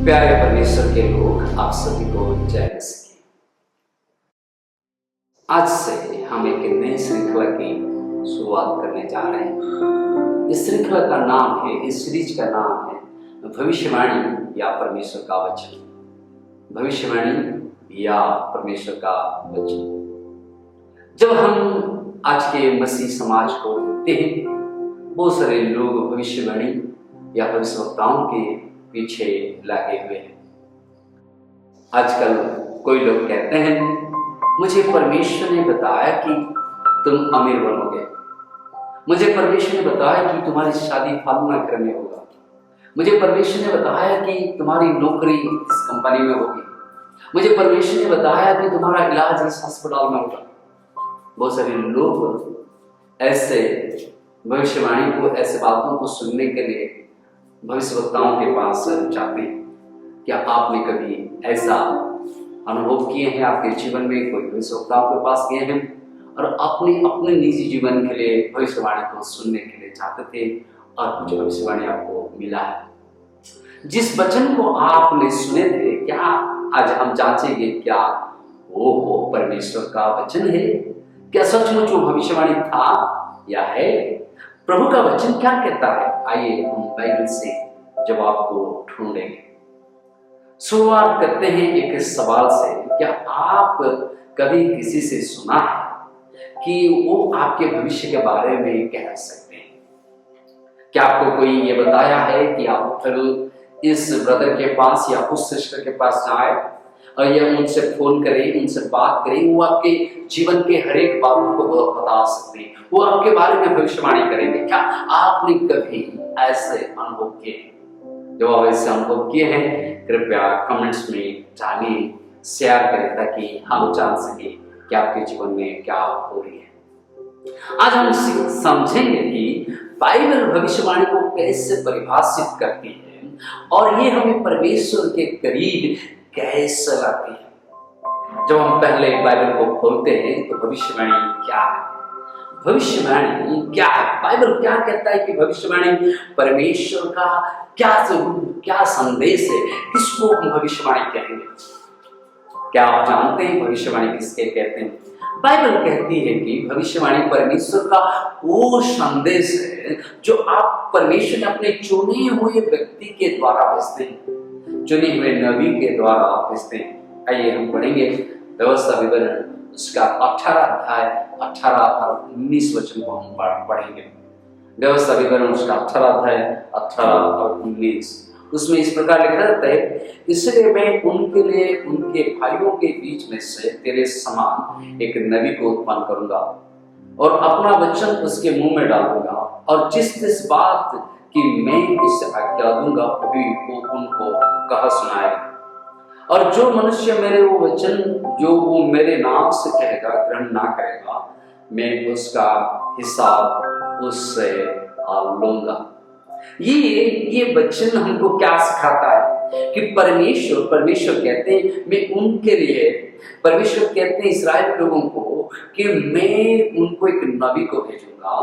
प्यारे परमेश्वर के लोग, आप सभी को जय मसीह। आज से हम एक नई श्रृंखला की शुरुआत करने जा रहे हैं। इस श्रृंखला का नाम है, इस सीरीज का नाम है भविष्यवाणी या परमेश्वर का वचन। भविष्यवाणी या परमेश्वर का वचन। जब हम आज के मसीह समाज को देखते हैं, बहुत सारे लोग भविष्यवाणी या भविष्यवक्ताओं के पीछे लगे हुए हैं। आजकल कोई लोग कहते हैं, मुझे परमेश्वर ने बताया कि तुम अमीर बनोगे, मुझे परमेश्वर ने बताया कि तुम्हारी शादी फलाना घर में होगा, मुझे परमेश्वर ने बताया कि तुम्हारी नौकरी इस कंपनी में होगी, मुझे परमेश्वर ने बताया कि तुम्हारा इलाज इस अस्पताल में होगा। बहुत सारे लोग ऐसे भविष्यवाणी को, ऐसे बातों को सुनने के लिए भविष्यवक्ताओं के पास जाते हैं। क्या आपने कभी ऐसा अनुभव किए हैं? आपके जीवन में कोई भविष्यवक्ताओं के पास गए हैं और अपने निजी जीवन के लिए भविष्यवाणी को सुनने के लिए जाते थे और कुछ भविष्यवाणी आपको मिला है? जिस वचन को आपने सुने थे, क्या आज हम जांचेंगे क्या वो परमेश्वर का वचन है? क्या सचमुच वो भविष्यवाणी था या है? प्रभु का वचन क्या कहता है? आइए हम बाइबल से जवाब को ढूंढेंगे। शुरुआत करते हैं एक सवाल से। क्या आप कभी किसी से सुना है कि वो आपके भविष्य के बारे में कह सकते हैं? क्या आपको कोई ये बताया है कि आप फिर इस ब्रदर के पास या उस सिस्टर के पास जाए और या उनसे फोन करें, उनसे बात करें, वो आपके जीवन के हर एक बातों को बता सकते हैं, वो आपके बारे में भविष्यवाणी करेंगे? क्या आपने कभी ऐसे अनुभव किए? जब आप ऐसे अनुभव किए हैं, कृपया कमेंट्स में डालिए, शेयर करें ताकि हम जान सके कि आपके जीवन में क्या हो रही है। आज हम समझेंगे कि बाइबल भविष्यवाणी को कैसे परिभाषित करती है और ये हमें परमेश्वर के करीब कैसे लाती है। जब हम पहले बाइबल को खोलते हैं तो भविष्यवाणी क्या है? भविष्यवाणी क्या है? बाइबल क्या कहता है कि भविष्यवाणी परमेश्वर का क्या संदेश है? किसको हम भविष्यवाणी कहेंगे? क्या आप जानते हैं भविष्यवाणी किसके कहते हैं? बाइबल कहती है कि भविष्यवाणी परमेश्वर का वो संदेश है जो आप परमेश्वर ने अपने चुने हुए व्यक्ति के द्वारा भेजते हैं, चुने हुए नबी के द्वारा भेजते हैं। आइए हम पढ़ेंगे व्यवस्था विवरण उसका 18 अध्याय 18 और 19 वचन को हम पढ़ेंगे। व्यवस्था विवरण उसका 18 अध्याय 18 और 19, उसमें इस प्रकार लिखा रहता है, इसलिए मैं उनके लिए उनके भाइयों के बीच में से तेरे समान एक नबी को उत्पन्न करूंगा और अपना वचन उसके मुंह में डालूंगा, और जिस बात कि मैं इसे आज्ञा दूंगा अभी वो उनको कहा सुनाएगा। और जो मनुष्य मेरे वो वचन जो वो मेरे नाम से कहेगा ग्रहण ना करेगा, मैं उसका हिसाब उससे लूंगा। ये वचन हमको क्या सिखाता है कि परमेश्वर कहते हैं मैं उनके लिए, परमेश्वर कहते हैं इस्राएल लोगों को कि मैं उनको एक नबी को भेजूंगा,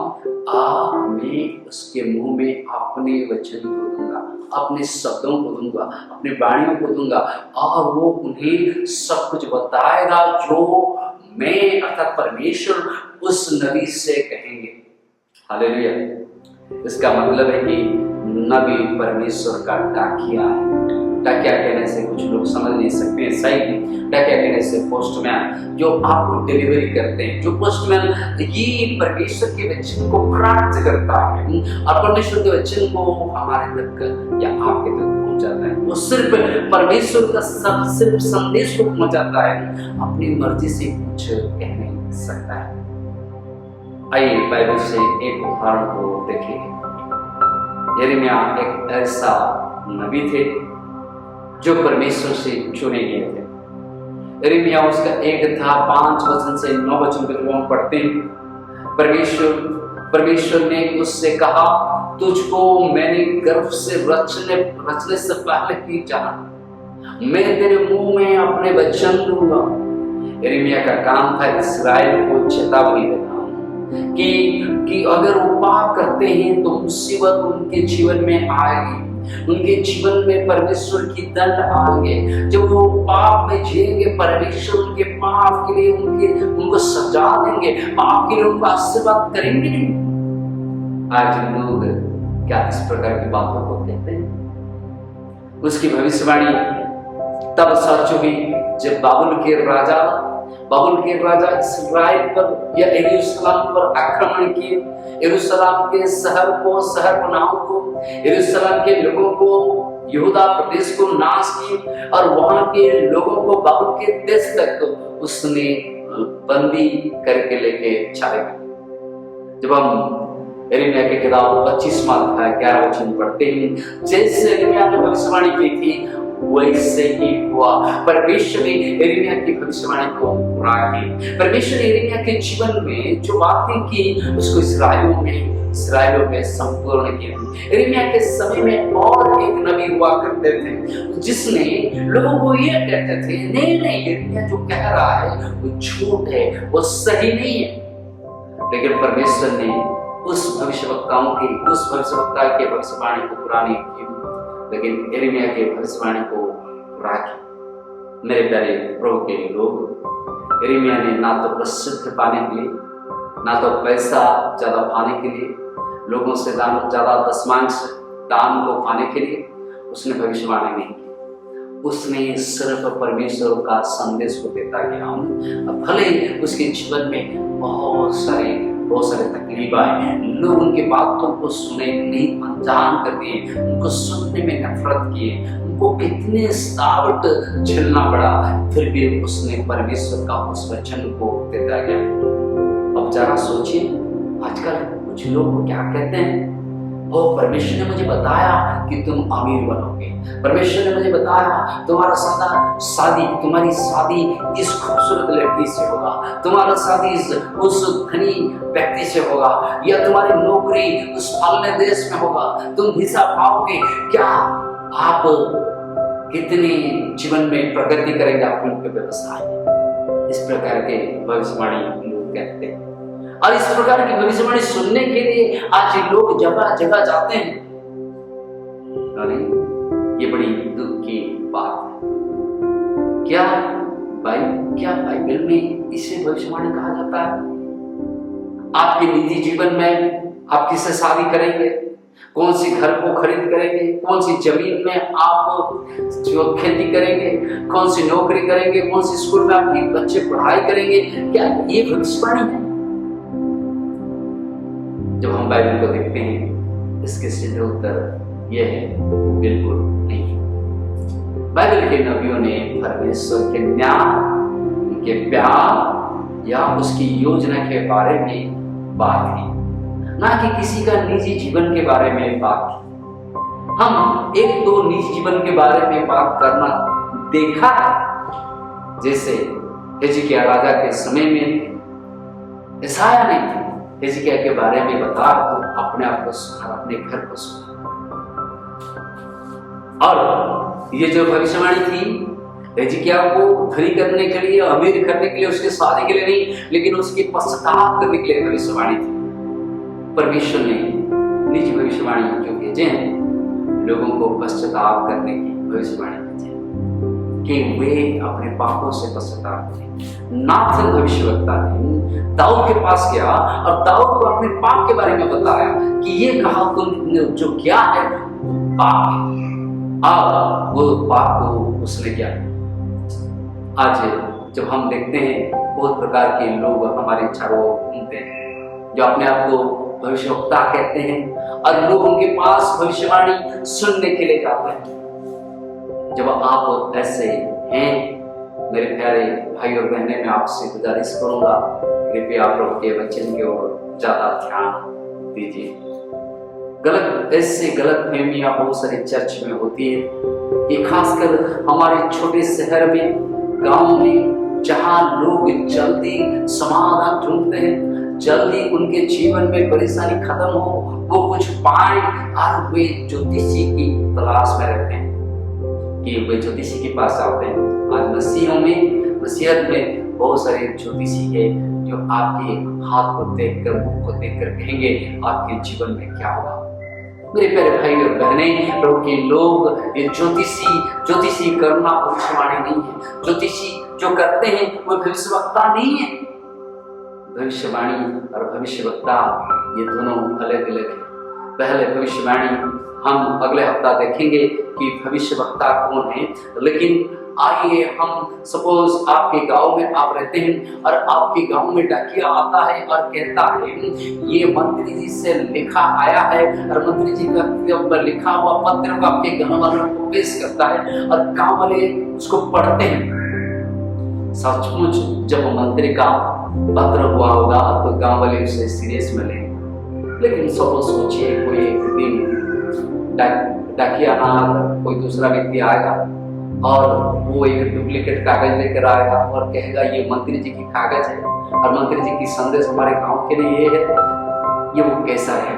मैं उसके मुंह में अपने वचन को दूंगा, अपने शब्दों को दूंगा, अपनी वाणियों को दूंगा, और वो उन्हें सब कुछ बताएगा जो मैं अर्थात परमेश्वर उस नबी से कहेंगे। हालेलुया। इसका मतलब है कि नबी परमेश्वर का डाकिया है। डाकिया कहने से कुछ लोग समझ नहीं सकते हैं, सही नहीं। डाकिया कहने से पोस्टमैन, जो आपको डिलीवरी करते हैं, जो पोस्टमैन ये परमेश्वर के वचन को प्राप्त करता है और परमेश्वर के वचन को हमारे तक या आपके तक पहुंचाता है। वो सिर्फ परमेश्वर का सिर्फ संदेश को पहुंचाता है, अपनी मर्जी से कुछ कह नहीं सकता है। आइए बाइबल से एक उदाहरण को देखेंगे। यिर्मयाह एक ऐसा नबी थे जो परमेश्वर से चुने गए थे। यिर्मयाह उसका 1 था 5 वचन से 9 वचन तक हम पढ़ते हैं। परमेश्वर ने उससे कहा, तुझको मैंने गर्भ से रचने से पहले ही जाना, मैं तेरे मुंह में अपने वचन दूंगा। यिर्मयाह का काम था इस्राएल को चेतावनी देना कि अगर वो पाप करते हैं तो मुसीबत उनके जीवन में आएगी, उनके जीवन में परमेश्वर की दंड आएंगे। जब वो पाप में जिएंगे, परमेश्वर उनके पाप के लिए उनको सजा देंगे, पाप के लिए उनको आशीर्वाद करेंगे नहीं। आज लोग क्या इस प्रकार की बातों को कहते हैं? उसकी भविष्यवाणी तब सच हुई जब बाबुल के राजा इस्राएल पर या यरूशलेम पर आक्रमण किए। यरूशलेम के शहर पनाहों को, यरूशलेम के लोगों को, यहूदा प्रदेश को नाश किए और वहां के लोगों को बाबुल के देश तक उसने बंदी करके लेके चले गए। जब हम यिर्मयाह की किताब 25वां अध्याय 11 वचन पढ़ते हैं, जैसे यिर्मयाह ने भविष्यवाणी की थी वैसे ही हुआ। परमेश्वर ने यिर्मयाह की भविष्यवाणी को पूरा की। परमेश्वर ने यिर्मयाह के जीवन में जो बातें की उसको इस्राएलियों में संपूर्ण किया। यिर्मयाह के समय में और एक नबी हुआ करते थे जिसने लोगों को ये कहते थे, नहीं यिर्मयाह जो कह रहा है वो झूठ है, वो सही नहीं है। लेकिन परमेश्वर ने उस भविष्यवक्ता के भविष्यवाणी को पूरा नहीं की, लेकिन यिर्मयाह के भविष्यवाणी को पूरा किया। मेरे प्यारे प्रभु के लोग, यिर्मयाह ने ना तो प्रसिद्ध पाने के लिए, ना तो पैसा ज्यादा पाने के लिए, लोगों से ज्यादा दशमांश दान को पाने के लिए उसने भविष्यवाणी नहीं की। उसने सिर्फ परमेश्वर का संदेश को देता गया। भले उसके जीवन में बहुत सारे तकलीफ आए, लोग उनके बातों को सुने नहीं, अनजान कर दिए, उनको सुनने में नफरत किए, उनको कितने सावट झेलना पड़ा, फिर भी उसने परमेश्वर का उस वचन को देता गया। अब जरा सोचिए, आजकल कुछ लोग क्या कहते हैं, ओ परमेश्वर ने मुझे बताया कि तुम अमीर बनोगे, परमेश्वर ने मुझे बताया तुम्हारी शादी इस खूबसूरत लड़की से होगा, तुम्हारा शादी उस धनी व्यक्ति से होगा, या तुम्हारी नौकरी उस फलाने देश में होगा, तुम वीजा पाओगे। क्या आप कितनी जीवन में प्रगति करेंगे आपके व्यवसाय में? इस प्रकार के भविष्यवाणी लोग कहते हैं। और इस प्रकार की भविष्यवाणी सुनने के लिए आज लोग जगह जगह जाते हैं। अरे ये बड़ी दुख की बात है। क्या बाइबल में इसे भविष्यवाणी कहा जाता है? आपके निजी जीवन में आप किससे शादी करेंगे, कौन सी घर को खरीद करेंगे, कौन सी जमीन में आप जो खेती करेंगे, कौन सी नौकरी करेंगे, कौन सी स्कूल में आपके बच्चे पढ़ाई करेंगे, क्या ये भविष्यवाणी है? जब हम बाइबल को देखते हैं इसके सीधे उत्तर यह है, बिल्कुल नहीं। बाइबल के नबियों ने परमेश्वर के न्याय, उनके प्यार या उसकी योजना के बारे में बात की, ना कि किसी का निजी जीवन के बारे में बात की। हम एक दो निजी जीवन के बारे में बात करना देखा है, जैसे हिजकिय्याह राजा के समय में यशायाह ने हिजकिय्याह के बारे में बता तो अपने आप को सुना, अपने घर को सुना। और ये जो भविष्यवाणी थी हिजकिय्याह को धनी करने के लिए, अमीर करने के लिए, उसके शादी के लिए नहीं, लेकिन उसके पश्चाताप करने के लिए भविष्यवाणी थी। परमेश्वर ने निजी भविष्यवाणी जो भेजे हैं, लोगों को पश्चाताप करने की भविष्यवाणी भेजे कि वे अपने पापों से पश्चाताप करें। नाथन भविष्यवक्ता ने दाऊद के पास गया और दाऊद को अपने पाप के बारे में बताया कि ये कहा तुमने जो किया है वो पाप है। वो पाप को उसने किया। आज जब हम देखते हैं बहुत प्रकार के लोग हमारे चारों ओर घूमते हैं जो अपने आप को भविष्यवक्ता कहते हैं, और लोग उनके पास भविष्यवाणी सुनने के लिए जाते हैं। जब आप ऐसे हैं मेरे प्यारे भाई और बहनें, मैं आपसे गुजारिश करूंगा, कृपया प्रभु के वचन की ओर ज्यादा ध्यान दीजिए। ऐसे गलत फहमियां बहुत सारे चर्च में होती है, ये खासकर हमारे छोटे शहर में, गांव में, जहां लोग जल्दी समाधान ढूंढते हैं, जल्दी उनके जीवन में परेशानी खत्म हो, वो कुछ पाए, और वे ज्योतिषी की तलाश में रहते हैं कि वे ज्योतिषी के पास आते हैं। आज मसीहत में बहुत सारे ज्योतिषी है जो आपके हाथ को देखकर, मुख को देखकर कहेंगे आपके जीवन में क्या होगा। मेरे प्यारे भाई और बहनें, प्रभु के लोग, ये ज्योतिषी करना भविष्यवाणी नहीं है। ज्योतिषी जो करते हैं वो भविष्यवक्ता नहीं है। भविष्यवाणी और भविष्यवक्ता ये दोनों अलग अलग है। पहले भविष्यवाणी हम अगले हफ्ता देखेंगे कि भविष्यवक्ता कौन है, लेकिन आइए हम सपोज आपके गांव में आप रहते हैं और आपके गांव में डाकिया आता है और कहता है ये मंत्री जी से लिखा आया है, और मंत्री जी का लिखा हुआ पत्र को आपके गांव वालों को पेश करता है और गांव वाले उसको पढ़ते हैं। सचमुच जब मंत्री का पत्र हुआ होगा तो गांव वाले उसे सीरियस में लेंगे, लेकिन सपोज सोचिए कोई एक दिन डाकिया ना आकर कोई दूसरा व्यक्ति आएगा और वो एक डुप्लीकेट कागज लेकर आएगा और कहेगा ये मंत्री जी की कागज है और मंत्री जी की संदेश हमारे गांव के लिए ये है, ये वो कैसा है?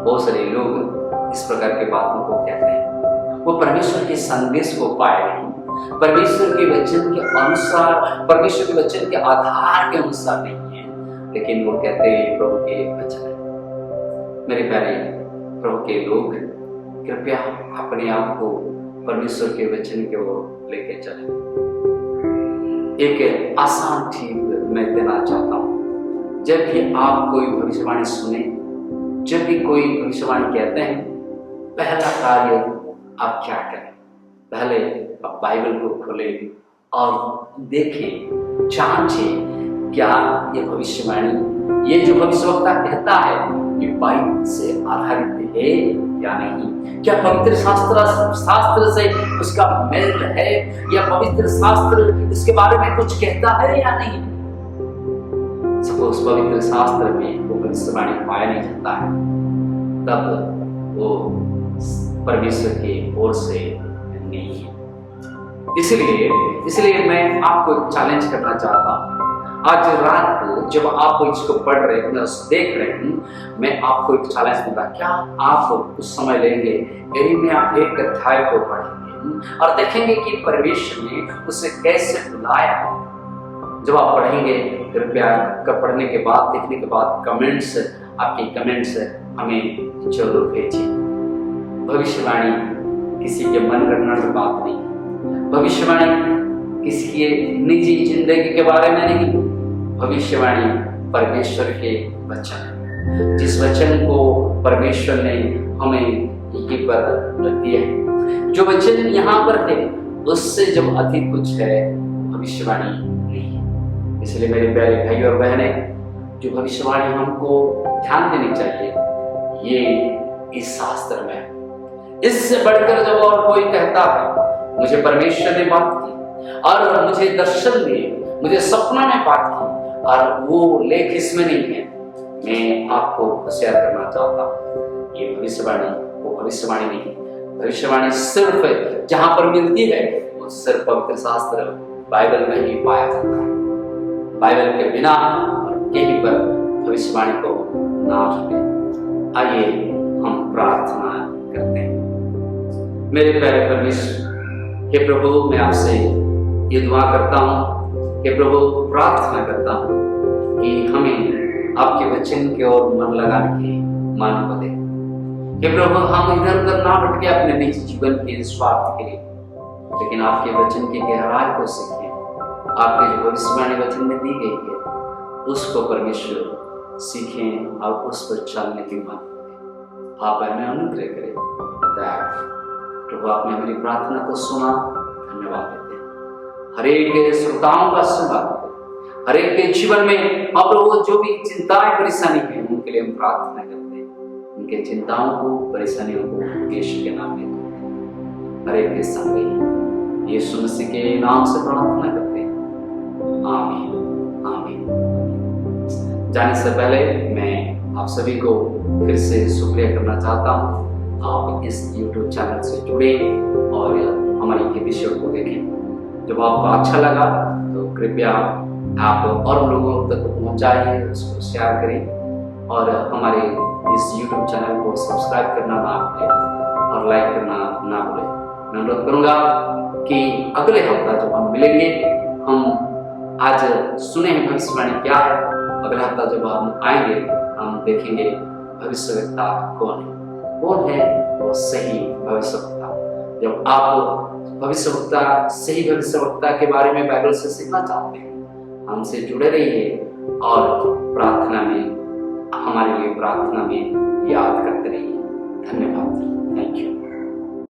बहुत सारे लोग इस प्रकार की बातों को कहते हैं। वो परमेश्वर के संदेश को पाए नहीं, परमेश्वर के वचन के अनुसार, परमेश्वर के वचन के आधार के अनुसार नहीं है, लेकिन वो कहते हैं प्रभु के वचन है। मेरे प्यारे प्रभु के लोग, कृपया अपने आप को परमेश्वर के वचन की ओर लेके चले। एक आसान ठीक मैं देना चाहता हूं। जब भी आप कोई भविष्यवाणी सुने, जब भी कोई भविष्यवाणी कहते हैं, पहला कार्य आप क्या करें? पहले आप बाइबल को खोलें और देखें, जांचें क्या ये भविष्यवाणी, ये जो भविष्यवक्ता कहता है, ये बाइबल से आधारित है या नहीं? क्या पवित्र शास्त्र से उसका मेल है, या पवित्र शास्त्र इसके बारे में कुछ कहता है या नहीं? सपोज पवित्र शास्त्र में वो भविष्यवाणी पाया नहीं जाता है, तब वो परमेश्वर की ओर से नहीं है। इसलिए मैं आपको एक चैलेंज करना चाहता हूं। आज रात जब आप इसको पढ़ रहे हैं, देख रहे हैं, मैं आपको एक चैलेंज दूंगा। क्या आप कुछ समय लेंगे, यिर्मयाह 1 अध्याय को पढ़ेंगे और देखेंगे कि परमेश्वर ने उसे कैसे बुलाया? जब आप पढ़ेंगे, कृपया पढ़ने के बाद, देखने के बाद कमेंट्स, आपके कमेंट्स हमें जरूर भेजिए। भविष्यवाणी किसी के मन गणना की बात नहीं, भविष्यवाणी किसी के निजी जिंदगी के बारे में नहीं, भविष्यवाणी परमेश्वर के वचन है। जिस वचन को परमेश्वर ने हमें यहीं पर रख दिया है, जो वचन यहाँ पर है उससे जब अधिक कुछ है, भविष्यवाणी नहीं है। इसलिए मेरे प्यारे भाई और बहनें, जो भविष्यवाणी हमको ध्यान देनी चाहिए, ये इस शास्त्र में है। इससे बढ़कर जब और कोई कहता है मुझे परमेश्वर ने बात की और मुझे दर्शन दिए, मुझे सपना में बात की, और वो लेख इसमें नहीं है, मैं आपको होशियार करना चाहता हूँ। ये भविष्यवाणी वो भविष्यवाणी नहीं, भविष्यवाणी सिर्फ जहां पर मिलती है वो सिर्फ पवित्र शास्त्र बाइबल में ही पाया जाता है। बाइबल के बिना और कहीं पर भविष्यवाणी को ना सुने। आइए हम प्रार्थना करते हैं। मेरे प्यारे परमेश्वर, हे प्रभु, मैं आपसे ये दुआ करता हूँ कि प्रभु, प्रार्थना करता हूँ कि हमें आपके वचन की ओर मन लगाने के मन को दे। हे प्रभु, हम इधर उधर ना भटके अपने निजी जीवन के स्वार्थ के लिए, लेकिन आपके वचन की गहराई को सीखें। आपके जो भविष्यवाणी वचन में दी गई है उसको परमेश्वर सीखें और उस पर चलने की मन करें। आप हमें अनुग्रह करें, दया करें। प्रभु, आपने हमारी प्रार्थना को सुना, धन्यवाद देते हैं। हरेक श्रोताओं का आशीर्वाद, हरेक के जीवन में अब प्रभु जो भी चिंताएं परेशानी है उनके लिए हम प्रार्थना करते हैं। उनके चिंताओं को, परेशानियों को यीशु के नाम में हरेक के संग यीशु मसीह के नाम से प्रार्थना करते हैं। आमीन, आमीन। जाने से पहले मैं आप सभी को फिर से शुक्रिया करना चाहता हूँ। आप इस YouTube चैनल से जुड़े और हमारी एपिसोड को देखें। जब आपको अच्छा लगा तो कृपया आप और लोगों तक पहुंचाइए, उसको शेयर करें और हमारे इस YouTube चैनल को सब्सक्राइब करना ना भूलें और लाइक करना ना भूलें। मैं अनुरोध करूंगा कि अगले हफ्ता जब हम मिलेंगे, हम आज सुने हैं भविष्यवाणी क्या है, अगला हफ्ता जब हम आएंगे हम देखेंगे भविष्यवक्ता कौन है। कौन है? वो सही भविष्यवक्ता। जब आप भविष्यवक्ता, सही भविष्यवक्ता के बारे में बाइबल से सीखना चाहते हैं, हमसे जुड़े रहिए और प्रार्थना में, हमारे लिए प्रार्थना में याद करते रहिए। धन्यवाद।